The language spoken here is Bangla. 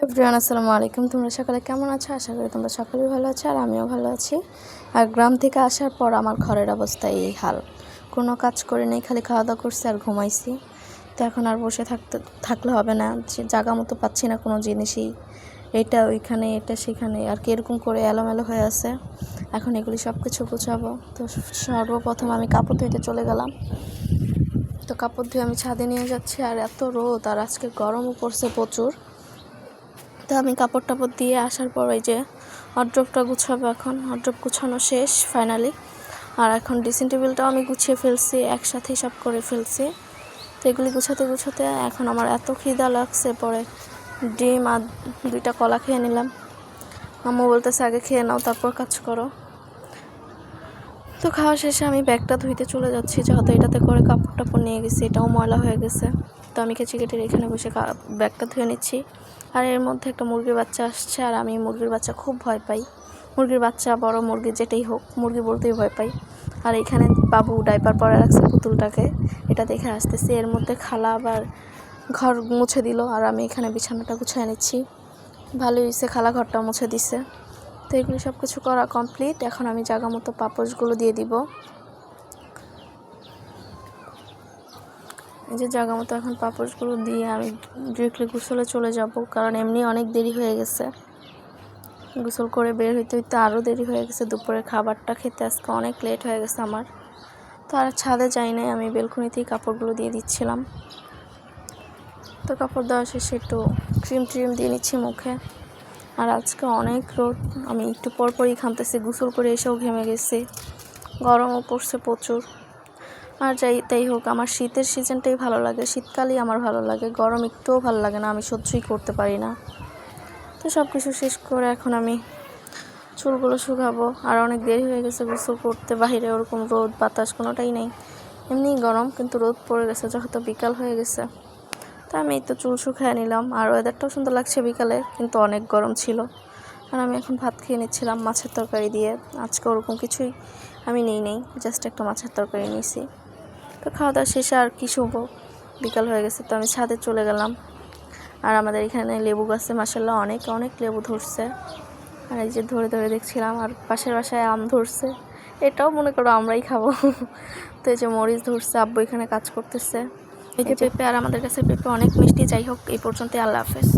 এভরিওয়ান আসসালামু আলাইকুম। তোমরা সকালে কেমন আছো? আশা করি তোমরা সকলেই ভালো আছো আর আমিও ভালো আছি। আর গ্রাম থেকে আসার পর আমার ঘরের অবস্থা এই হাল, কোনো কাজ করে নেই, খালি খাওয়া দাওয়া করছি আর ঘুমাইছি। তো এখন আর বসে থাকলে হবে না, যে জায়গা মতো পাচ্ছি না কোনো জিনিসই, এটা ওইখানে এটা সেখানে আর কি এরকম করে এলোমেলো হয়ে আছে। এখন এগুলি সব কিছু গুছাবো। তো সর্বপ্রথম আমি কাপড় ধুইতে চলে গেলাম। তো কাপড় ধুয়ে আমি ছাদে নিয়ে যাচ্ছি, আর এত রোদ আর আজকে গরমও পড়ছে প্রচুর। তো আমি কাপড় টাপড় দিয়ে আসার পর এই যে ওয়ারড্রোবটা গুছাবো। এখন ওয়ারড্রোব গুছানো শেষ ফাইনালি। আর এখন ড্রেসিং টেবিলটাও আমি গুছিয়ে ফেলছি, একসাথেই সব করে ফেলছি। তো এগুলি গুছাতে গুছাতে এখন আমার এত খিদা লাগছে, পরে ডিম আর 2টা কলা খেয়ে নিলাম। আম্মু বলতেছে আগে খেয়ে নাও তারপর কাজ করো। তো খাওয়া শেষে আমি ব্যাগটা ধুইতে চলে যাচ্ছি, যেহেতু এটাতে করে কাপড় টাপড় নিয়ে গেছি, এটাও ময়লা হয়ে গেছে। তো আমি কেটের এখানে বসে ব্যাগটা ধুয়ে নিচ্ছি। আর এর মধ্যে একটা মুরগির বাচ্চা আসছে, আর আমি মুরগির বাচ্চা খুব ভয় পাই। মুরগির বাচ্চা বড় মুরগি যেটাই হোক, মুরগি বলতেই ভয় পাই। আর এখানে বাবু ডাইপার পরে রাখছে পুতুলটাকে, এটা দেখে আসতেছি। এর মধ্যে খালা আবার ঘর মুছে দিল, আর আমি এখানে বিছানাটা গুছিয়ে নিচ্ছি। ভালোই হয়েছে, খালা ঘরটা মুছে দিছে। তো এগুলি সব কিছু করা কমপ্লিট। এখন আমি জায়গা মতো পাপোশগুলো দিয়ে দিব। এই যে জায়গা মতো এখন পাপোশগুলো দিয়ে আমি ডিরেক্টলি গোসলে চলে যাব, কারণ এমনি অনেক দেরি হয়ে গেছে। গোসল করে বের হইতে হইতে আরও দেরি হয়ে গেছে। দুপুরের খাবারটা খেতে আজকে অনেক লেট হয়ে গেছে আমার। তো আর ছাদে যাই নাই, আমি বেলকনিতেই কাপড়গুলো দিয়ে দিচ্ছিলাম। তো কাপড় দেওয়া শেষে একটু ক্রিম দিয়ে নিচ্ছি মুখে। আর আজকে অনেক রোদ, আমি একটু পরপরই ঘামতেছি, গোসল করে এসেও ঘেমে গেছি, গরমও পড়ছে প্রচুর। আর তাই হোক, আমার শীতের সিজনটাই ভালো লাগে, শীতকালই আমার ভালো লাগে, গরম একটুও ভালো লাগে না, আমি সহ্যই করতে পারি না। তো সব কিছু শেষ করে এখন আমি চুলগুলো শুকাবো। আর অনেক দেরি হয়ে গেছে গোসল করতে, বাইরে ওরকম রোদ বাতাস কোনোটাই নেই, এমনিই গরম, কিন্তু রোদ পড়ে গেছে যেহেতু বিকাল হয়ে গেছে। তো আমি তো চুল শুকিয়ে নিলাম। আর ওয়েদারটাও সুন্দর লাগছে বিকালে, কিন্তু অনেক গরম ছিল। আর আমি এখন ভাত খেয়ে নিচ্ছিলাম মাছের তরকারি দিয়ে। আজকে ওরকম কিছুই আমি নেই, জাস্ট একটা মাছের তরকারি নিয়েছি। তো খাওয়া দাওয়া শেষে আর কি শুবো, বিকাল হয়ে গেছে। তো আমি ছাদে চলে গেলাম। আর আমাদের এখানে লেবু গাছে মাশাআল্লাহ অনেক অনেক লেবু ধরছে। আর এই যে ধরে ধরে দেখছিলাম। আর পাশের বাসায় আম ধরছে, এটাও মনে করো আমরাই খাবো। তো এই যে মরিচ ধরছে, আব্বু এখানে কাজ করতেছে। এই যে পেঁপে, আর আমাদের কাছে পেঁপে অনেক মিষ্টি। যাই হোক, এই পর্যন্ত, আল্লাহ হাফেজ।